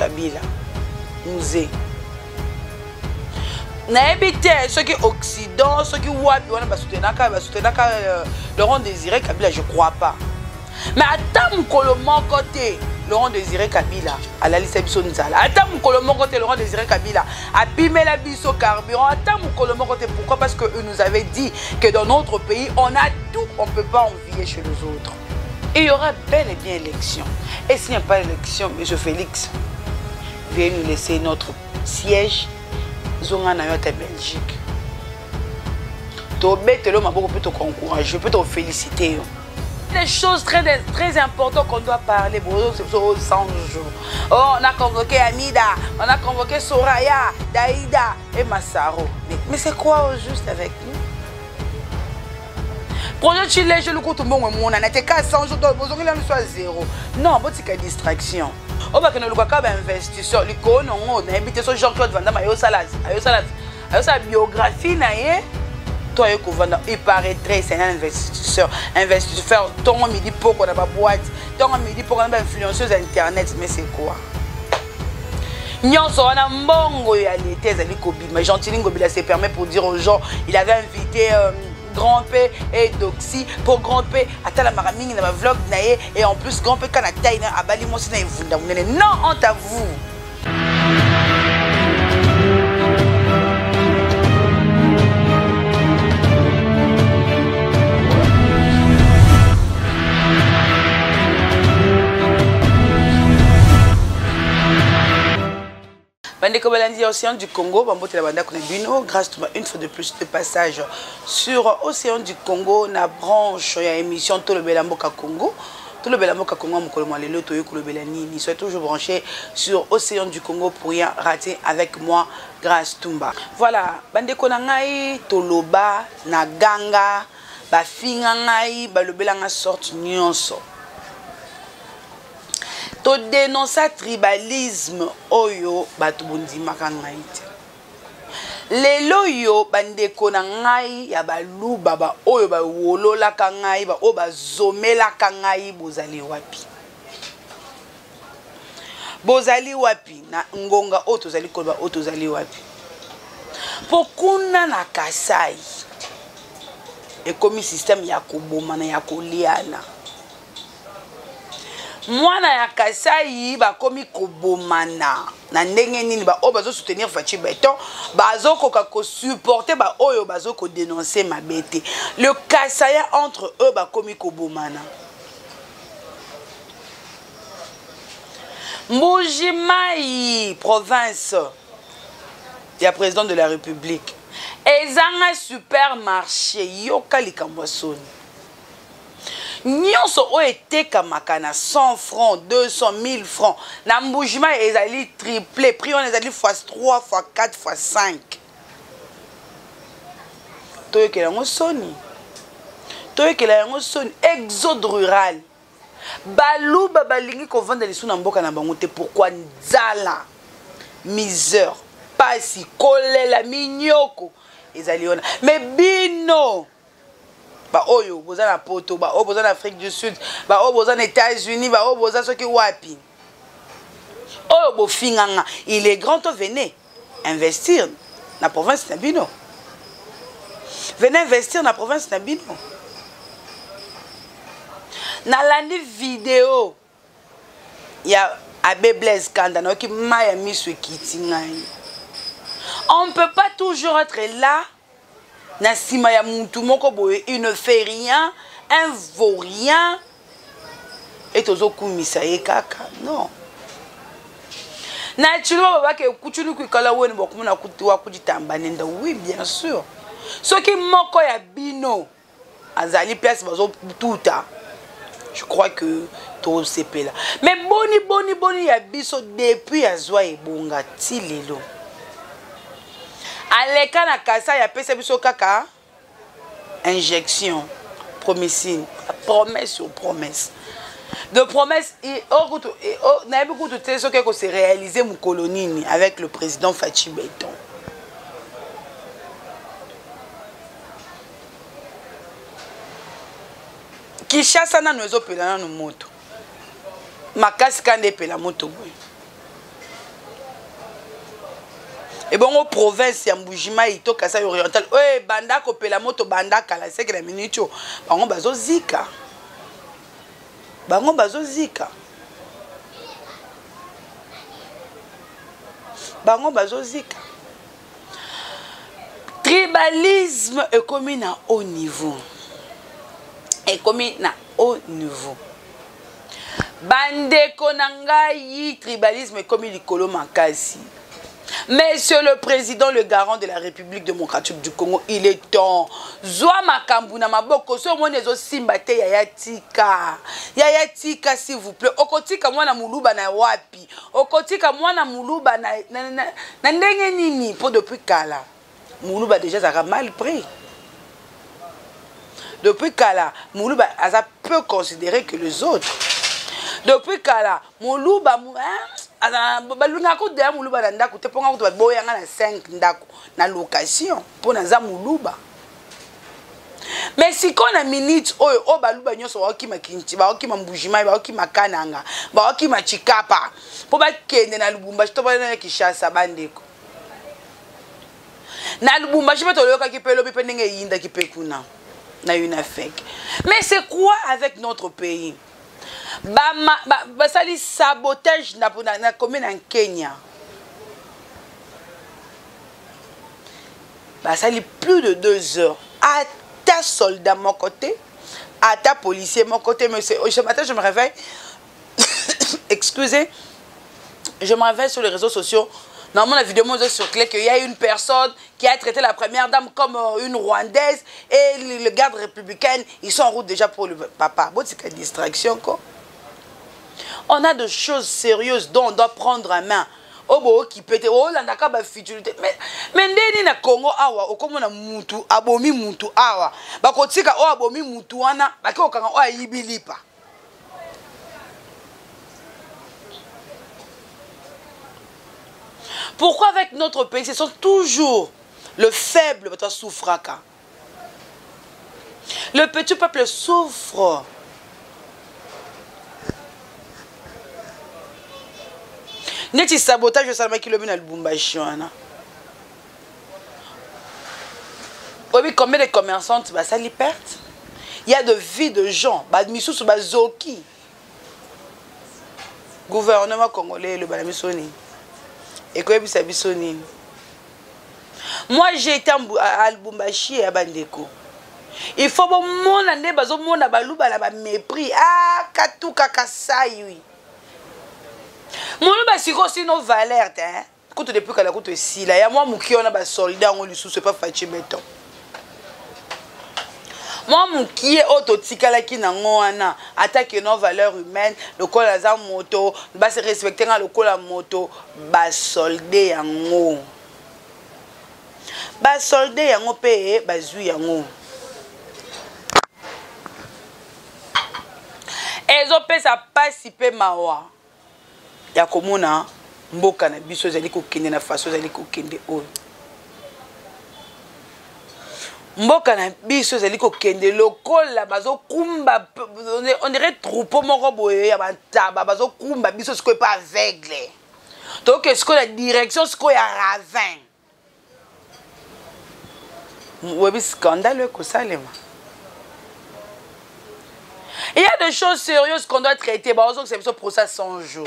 Kabila musée nayebi te soki Occident soki wapi wana basoutenaka Laurent Désiré Kabila je crois pas mais ata mokolo moko te Laurent Désiré Kabila alalisa biso nzala ata mokolo moko te Laurent Désiré Kabila abimela biso carburant ata mokolo moko te pourquoi parce que eux nous avaient dit que dans notre pays on a tout on peut pas envier chez les autres. Il y aura bel et bien élection. Et s'il n'y a pas élection, M. Félix, veuillez nous laisser notre siège. Zonga na yote Belgique. Je peux te féliciter. Des choses très importantes qu'on doit parler. C'est 100 jours. Oh, on a convoqué Amida, on a convoqué Soraya, Daïda et Massaro. Mais c'est quoi au juste avec nous? Projet Chile, je le compte bon, on a été qu'à 100 jours, besoin qu'il soit zéro. Non, c'est une distraction. On va que nous avons investisseurs, les cons, on a invité ce Jean-Claude Van Damme à Yosalas, sa biographie, toi, il paraîtrait, c'est un investisseur, tant midi pour qu'on a pas boîte, tant midi pour qu'on a pas influenceuse internet, mais c'est quoi? Nyonso wana mbongo ya l'été zali kobima Gentili Ngobila se permet pour dire aux gens il avait invité Grand P et Doxy pour Grand P atala maraming na vlog naye et en plus Grand P kana taina abali mosi na evunda munene non honte à vous. Bandeko Balandi Océan du Congo, Bambote la Banda Konebino, grâce à une fois de plus de passage sur Océan du Congo, na branche ya émission Tout le Belamboka Congo. Tout le Belamboka Congo, Moukoloma Lelo, Toyoko le Belani, soyez toujours branchés sur Océan du Congo pour rien rater avec moi, grâce Tumba. Voilà, Bandeko Nangai, Toloba, Naganga, Bafinga Ngai, Balobelanga sorte nyonso. To dénoncer tribalisme oyo batu bondimaka ngai te lelo yo bandeko na ngai ya baluba ba oyo ba wololaka ngai ba oyo bazomelaka ngai bozali wapi na ngonga oyo tozali koloba oyo tozali wapi pokuna na Kasai ekomi système ya kobomana ya koliana mwana ya Kasai bakomi kobomana na ndenge nini ba o bazo soutenir Fachi Beton bazo koka ko supporter ba oyo bazo ko dénoncer mabete le Kasaya entre eux bakomi kobomana Mbujimai province ya président de la République ezanga supermarché yoka likambo soni nyonso o eteka makana 100 francs 200 000 francs na Mbujima ezali triplé prix on ezali fois 3 fois 4 fois 5 toyekela yango soni exode rural baluba balingi kovanda lisu na mboka na bango te pourquoi nzala misère pasi kolela minyoko ezali ona mais bino ba oyo boza na poto ba oyo boza na Afrique du Sud ba oyo boza na États-Unis ba oyo boza soki wapi oyo bofinganga il est grand to venez investir na province na bino venez investir na province na bino na landi vidéo ya Abbé Blaise Kanda na ki maya miso kiti ngai on ne peut pas toujours être là. Nasima ya muntu moko boye, il ne fait rien, un vaurien. Et tozo kumisa ye kaka. Non. Na chilo baba ke kuchulu kwikala woni bokumuna kutuwa kujitamba nenda. Oui, bien sûr. Soki moko ya bino azali place bazo tuta. Je crois que to sepe là. Mais boni ya biso depuis azwa ebonga ti lelo. Aleka na kasa ya pesa biso kaka injection promesine promesse sur promesse de promesse et n'a beaucoup de choses que c'est réalisé mon colonie avec le président Fachi Beton Kishasa na nozo pelana no moto makasi kande pela moto boy Et bon, en province, il y a Mboujima, il y a Kassai oriental. Oui, banda kopela moto banda kala c'est que la minute. Bango bazo zika. Bango bazo zika. Bango bazo zika. Tribalisme est commis à haut niveau. Est commis à haut niveau. Bande konangai tribalisme est commis likolo makasi. Monsieur le Président, le garant de la République démocratique du Congo, il est temps. Zwa makambu na maboko so monezo simbate yayatika. Yayatika s'il vous plaît. Okotika mwana muluba na wapi. Okotika mwana muluba na ndenge nini pour depuis kala. Muluba déjà ça a mal pris. Depuis kala, Muluba a peu considéré que les autres. Depuis kala, Muluba balunga ko de Muluba na ndako te ponga ko boyanga na 5 ndako na location pour na za Muluba. Mais si qu'on a minute o baluba nyoso wa kima kinchi ba okima mbujima ba okima kananga ba okima chikapa po ba kende na Lubumbashi to ba na Kishasa bandeko. Na Lubumbashi pe to loka ki pe lobi pe ndenge yinda ki pe kuna na une fake. Mais c'est quoi avec notre pays? Basali sabotage na commune en Kenya. Basali plus de 2 heures. À ta soldat mon côté, à ta policier mon côté. Mais ce matin je me réveille. Excusez. Je me réveille sur les réseaux sociaux. Normalement, la vidéo montre sur clé qu'il y a une personne qui a traité la première dame comme une Rwandaise et le garde républicain, ils sont en route déjà pour le papa. Bon, c'est une distraction, quoi. On a des choses sérieuses dont on doit prendre en main. Oh, bon, qui peut être, oh, là, n'a futilité. Mais, ndeni na Congo, awa, okomo na mutu, abomi mutu, awa. Bakotika, oh, abomi mutu, wana, bako okanga, oh, ayibilipa. Pourquoi avec notre pays, ce sont toujours le faible qui souffre. Le petit peuple souffre. N'est-ce pas sabotage de Salma qui le mène à Lubumbashi? Oui, combien de commerçantes ça les perd? Il y a de vies de gens. Misou sur Zoki. Gouvernement congolais, le Balamissoni. Et quoi moi j'ai été à Lubumbashi et à Bandeko. Il faut que mon ande bazo mona baluba la ba mépris. Ah katu kakasai oui. Mon ba siko sino valeur hein. Quand depuis kala koto si là ya moi muki on a ba soldat on lui sous c'est pas fachi béton. Moi muki auto tikala ki na ngwana attaque nos valeurs humaines le col za moto ba se respecter le col la moto ba soldé yango. Ba soldé yango pe ba zui yango. Ezo pe sa pasipe mawa. Ya komona mboka na biso zali ko kende na faso zali ko kende o. Mboka na biso zali ko kende lokola bazo kumba on dirait troupeau moko boye ya bantaba bazo kumba biso siko pas aveugle. Donc est-ce que la direction siko ya ravin. Webi scandale ko salema. Il y a des choses sérieuses qu'on doit traiter. Par exemple, c'est pour ça 100 jours.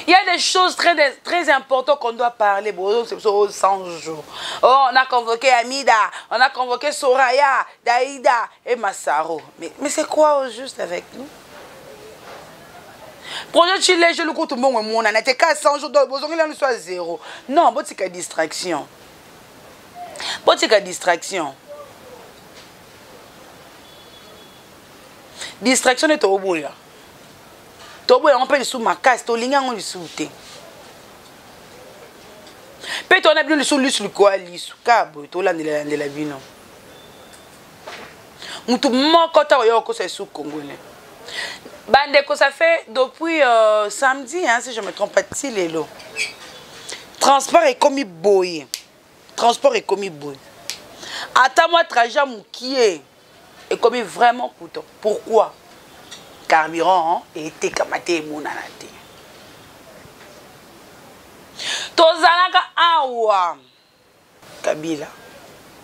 Il y a des choses très importantes qu'on doit parler. Bon, c'est pour 100 jours. Oh, on a convoqué Amida, on a convoqué Soraya, Daïda et Massaro. Mais c'est quoi au juste avec nous? Projet Chile, je le compte bon, on a été qu'à 100 jours, il soit 0. Non, bon, c'est une distraction. Bon, c'est une distraction. Distraction est au bout là. On peut sous ma casse, on peut sous té. Peut-être on a bien sous le quoi, sous cabo, tout là de la vie non. Moutou mon côté on c'est sous congolais. Bandeko ça fait depuis samedi hein si je me trompe pas Tilelo. Transport est commis boy. Transport est commis boy. Attends moi trajet moukié est commis vraiment coûteux. Pourquoi? carburant était kamate monanate. Tozalaka awa Kabila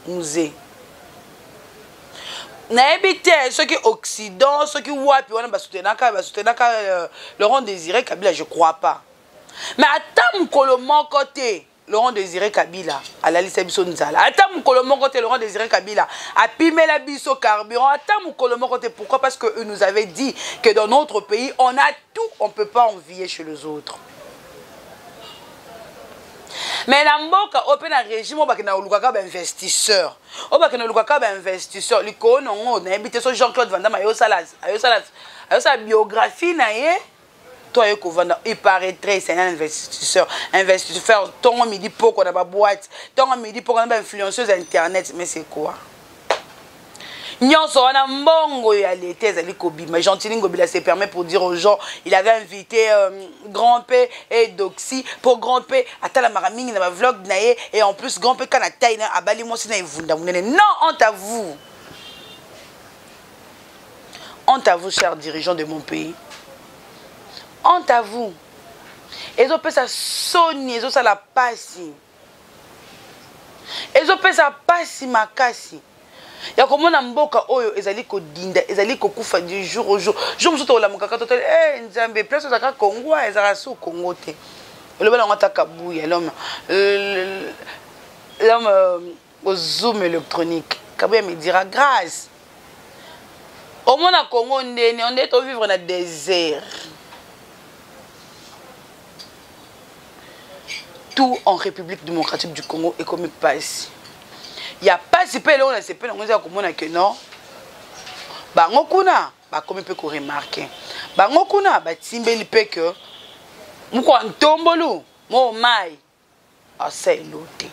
musée. Nayebi te ceux qui Occident, ceux qui wapi wana basoutenaka Laurent Désiré Kabila, je crois pas. Mais attends mukolo moko te Laurent Désiré Kabila alalisa biso nzala. Attends mukolo moko te Laurent Désiré Kabila a pimé la biso carburant. Attends mukolo moko te, pourquoi? Parce que eux nous avaient dit que dans notre pays on a tout, on peut pas envier chez les autres. Mais la mboka open un régime au bakina olukaka ba investisseur. Au bakina olukaka ba investisseur. Liko non na habité so Jean-Claude Van Damme ayo sa biographie na ye. Toi yeko vanda, il paraîtrait c'est un investisseur. Investisseur ton midi poko na ba boîte, ton midi poko na ba influenceuse internet, mais c'est quoi? Nyonso wana mbongo ya l'été ezali kobima. Gentili Ngobila se permet pour dire aux gens, il avait invité Grand P et Doxy pour Grand P atala maramingi na ba vlog na ye, et en plus Grand P kana taille na abali mosi na evunda munene. Non, honte à vous. Honte à vous, chers dirigeants de mon pays. Honte à vous. Ezo pesa soni, ezo sala pasi. Ezo pesa pasi makasi. Ya komona mboka oyo ezali ko dinda, ezali ko kufa du jour au jour. Je me suis la mokaka total, nzambe place za ka Congo, ezara sou Congo te. Le bala ngata kabuya l'homme au zoom électronique. Kabuya me dira grâce. Au moins à Congo on est au vivre dans le désert. Tout en République démocratique du Congo est comme passe. Il n'y a pas si peu là on a c'est peu on a comme on a que non. Bango kuna ba comme peut ko remarquer. Bango kuna ba timbeli pe que muko ntombolu mo mai a c'est loté.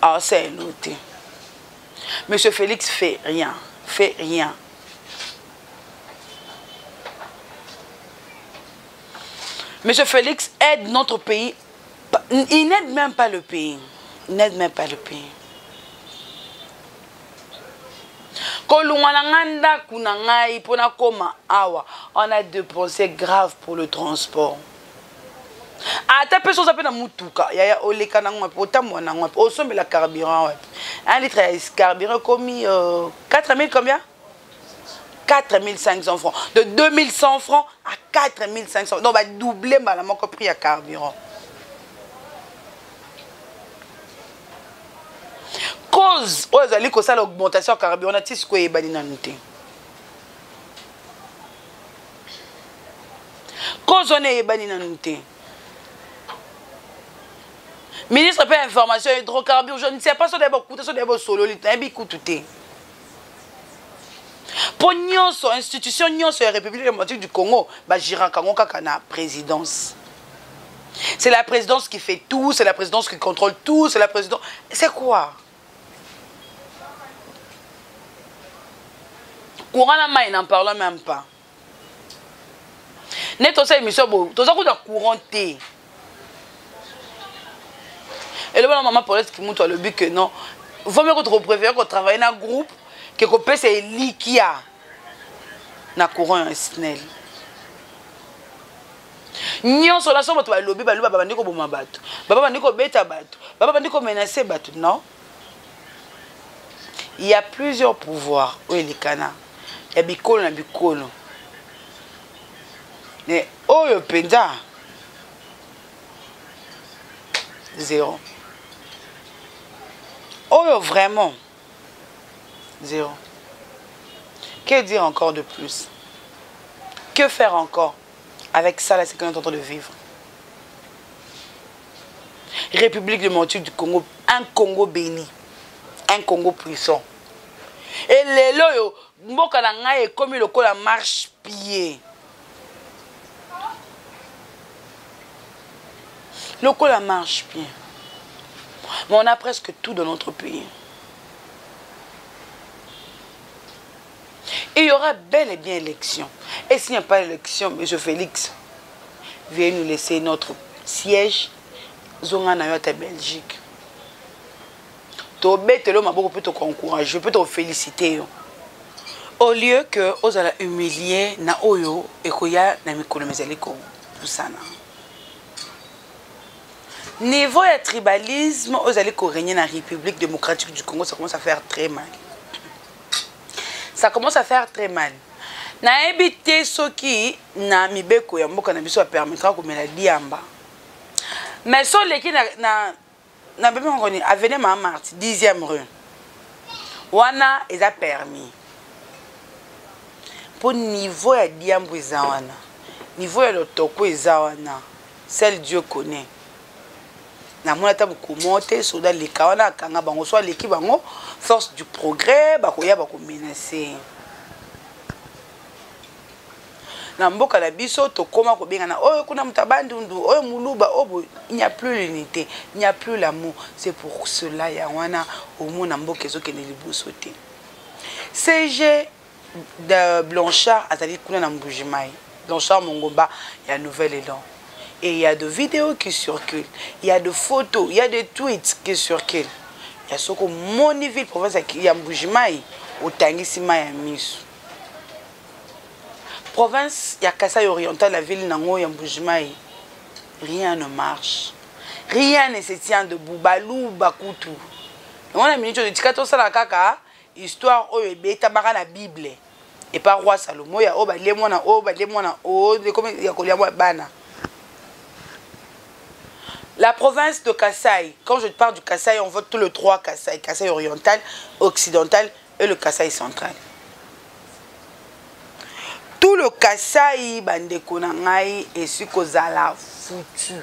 Ah c'est loté. Monsieur Félix fait rien, fait rien. Monsieur Félix aide notre pays. Il n'aide même pas le pays. Il n'aide même pas le pays. On a dépensé grave pour le transport. Ta personne s'appelle Moutuka. Il y a la carburant. Un litre de carburant commis 4000 combien? 4500 francs. De 2100 francs à 4500. Donc, on va doubler mon prix à carburant. Cause, vous allez que ça l'augmentation de carburant, on a dit quoi est balinanité. Cause on est balinanité. Ministre peut information hydrocarbures, je ne sais pas si on a beaucoup de solo, il y a beaucoup de tout. Pour nyonso institution nyonso la République démocratique du Congo, ba jira kango kaka na présidence. C'est la présidence qui fait tout, c'est la présidence qui contrôle tout, c'est la présidence. C'est quoi? Courant la main, n'en parlons même pas. Net aussi émission beau, tous coup de couranté. Et le maman police qui montre le but que non, vaut mieux que tu préfères qu'on travaille dans un groupe que qu'on peut se liquia na courant un snell. Nyon sur la chambre tu vas lobby baluba baba ndiko boma bato. Baba ndiko beta bato. Baba ndiko menacer bato, non? Il y a plusieurs pouvoirs au Elikana. Il y a bikolo na bikolo. Mais oyo penda zéro. Oyo vraiment zéro. Que dire encore de plus? Que faire encore avec ça, là, c'est qu'on est en train de vivre? République démocratique du Congo, un Congo béni, un Congo puissant. Et les loyaux, mboka na ngai est comme le la marche pied. Le la marche pied. Mais on a presque tout dans notre pays. Il y aura bel et bien élection. Et s'il n'y a pas d'élection, M. Félix, veuillez nous laisser notre siège. Zonga Belgique. Tu peux te encourager, je peux te féliciter. Au lieu que ozala humilier na oyo ekoya na mikolo mezali ko pusana. Niveau de tribalisme, ozali ko régner na République démocratique du Congo, ça commence à faire très mal. Ça commence à faire très mal. Na ebité soki na mibeko ya mboka na biso permettra ko mela diamba. Mais so leki na bébé ngoni avenue Montmartre 10e rue. Wana eza permis. Pour niveau ya diambo eza wana. Niveau ya lotoko eza wana. Seul Dieu connaît. Na mona ta bukomote soda leka wana kanga bango so leki bango force du progrès bakoya bako menacer. Na mboka na biso to koma ko bengana oyo kuna mutabandundu oyo muluba obo, il n'y a plus l'unité, il n'y a plus l'amour. C'est pour cela ya wana omo na mboka ezokende liboso te. CG de Blanchard azali kuna na Mbujimai. Blanchard Mongomba, il y a Nouvelle Élan. Et il y a des vidéos qui circulent, il y a des photos, il y a des tweets qui circulent. Il y a ce que Moniville province ya Mbujimai au Tangisima ya Misu. Province ya Kasai Oriental, la ville nango ya Mbujimai, rien ne marche. Rien ne se tient debout. Balou bakutu. On a minute de tikato sala kaka histoire oyo ebeta baka na Bible. Et pas roi Salomon ya oba lemona de comme ya koliamwa bana. La province de Kasai, quand je parle du Kasai, on vote tous les trois Kasai, Kasai oriental, occidental et le Kasai central. Tout le Kasai bandeko na ngai et ce kozala foutu.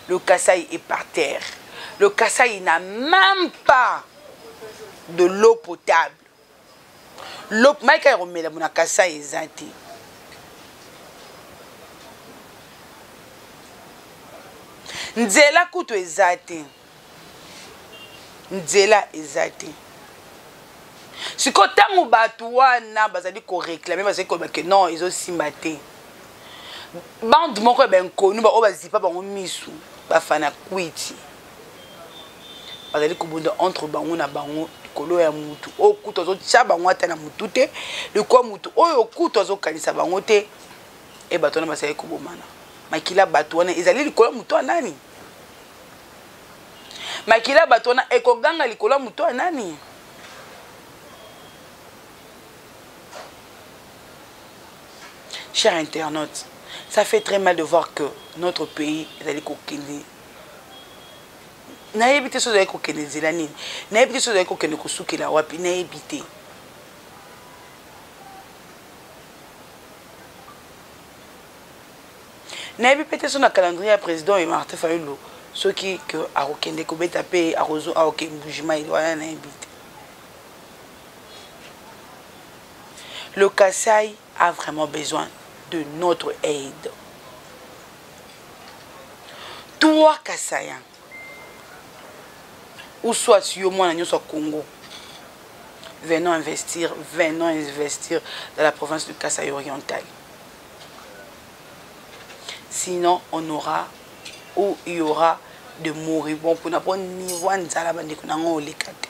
Le Kasai est par terre. Le Kasai n'a même pas de l'eau potable. L'eau, maïka romela mona Kasai ezati. Nzela kutu ezati. Nzela ezati. Si kotango batu wana bazali ko réclamer bazali ko que non ezo simbate. Bande moko ben konu ba obazipa bango misu ba fana kwiti. Bazali ko bunda entre bango na bango kolo ya mutu. O kuto zo tsa bango ata na mutu te. Le ko mutu oyo kuto zo kanisa bango te e bato na basali ko bomana. Makila bato wana ezali likolo mutu anani? Makila bato wana ekoganga likolo mutu anani? Chers internautes, ça fait très mal de voir que notre pays est allé kokende. Na ebité so allé kokende zelani. Na ebité so allé kokende kosukela wapi na ebité. Na ebité so na calendrier président et Martin Fayulu ceux qui que a kokende ko beta pe a rozo a ok Mbujimai wana na ebité. Le Kasai a vraiment besoin de notre aide. Toi, Kassayan, ou soit si au moins nous Congo, venons investir dans la province du Kasaï oriental. Sinon, on aura ou il y aura de moribonds pour n'avoir niveau nzala bandeko nango lekate.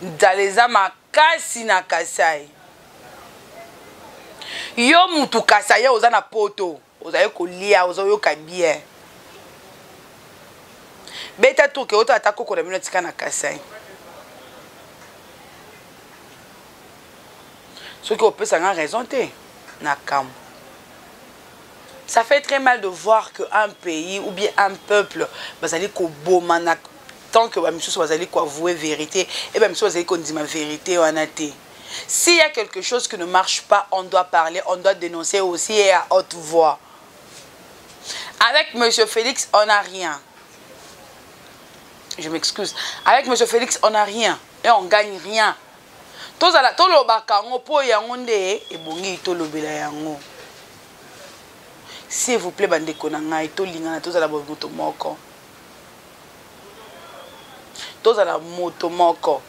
Nzaleza makasi na Kasai. Yo mutu Kasai oza na poto, oza kolia, oza yo kabien. Beta to ke oto atako ko na mino tika na Kasai. Ce qui peut s'en raison te na kam. Ça fait très mal de voir qu'un pays ou bien un peuple bazali ko bomana tant que bamiso bazali ko avouer vérité et bamiso bazali ko ndima vérité wana te. S'il y a quelque chose qui ne marche pas, on doit parler, on doit dénoncer aussi et à haute voix. Avec M. Félix, on n'a rien. Je m'excuse. Avec M. Félix, on n'a rien. Et on ne gagne rien. S'il vous plaît,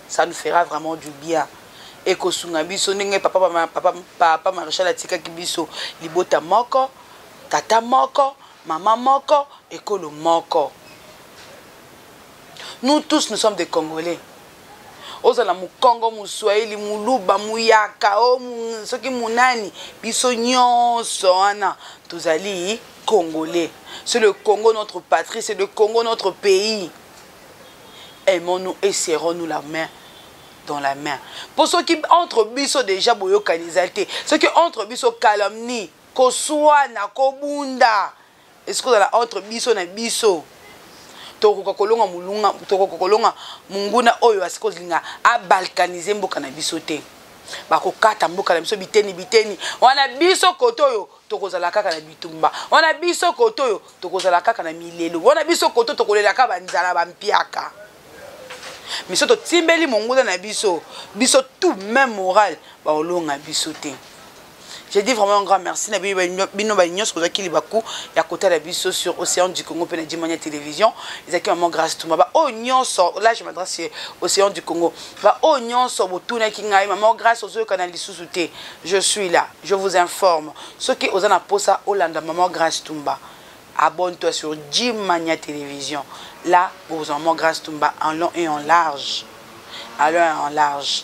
ça nous fera vraiment du bien. Et que sungabiso ninge papa maréchal atika kibiso libota moko tata moko maman moko ekolo moko. Nous tous nous sommes des Congolais. ozala mukongo muswahili muluba muyaka o soki munani biso nyonso wana tozali congolais. C'est le Congo notre patrie, c'est le Congo notre pays. Aimons-nous et serrons-nous la main dans la main. Pour ceux qui entre biso déjà boyo kanizalité, ceux qui entre biso calomnie, koswana, kobunda. Est-ce que dans la entre biso na biso toko kolonga mulunga, toko kolonga munguna oyo asiko linga a balkaniser mboka na biso te. Bako kata mboka na biso biteni wana biso kotoyo tokozala kaka na bitumba wana biso kotoyo tokozala kaka na milelo wana biso koto tokolela ka banzala bampiaka miso to timbeli monguna na biso tout même moral ba olonga biso te. J'ai dit vraiment un grand merci na bino ba nyos ko zakili baku ya kota la biso sur Océan du Congo pe na Dimania télévision ezaki maman grâce tout ba o nyonso là je m'adresse Océan du Congo ba o nyonso botuna ki ngai maman grâce aux canal lisusuté je suis là je vous informe ce qui ozana posa Olanda maman grâce Tumba abonne-toi sur Dimania télévision là vous maman grâce Tumba en long et en large en large.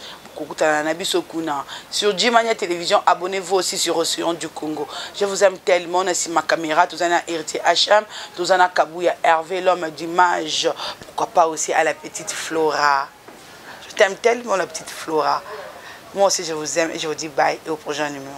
Sur Dimania Télévision, abonnez-vous aussi sur Océan du Congo. Je vous aime tellement. C'est ma caméra, tout ça RTHM, tout ça Kabouya Hervé, l'homme d'image. Pourquoi pas aussi à la petite Flora. Je t'aime tellement la petite Flora. Moi aussi je vous aime et je vous dis bye et au prochain numéro.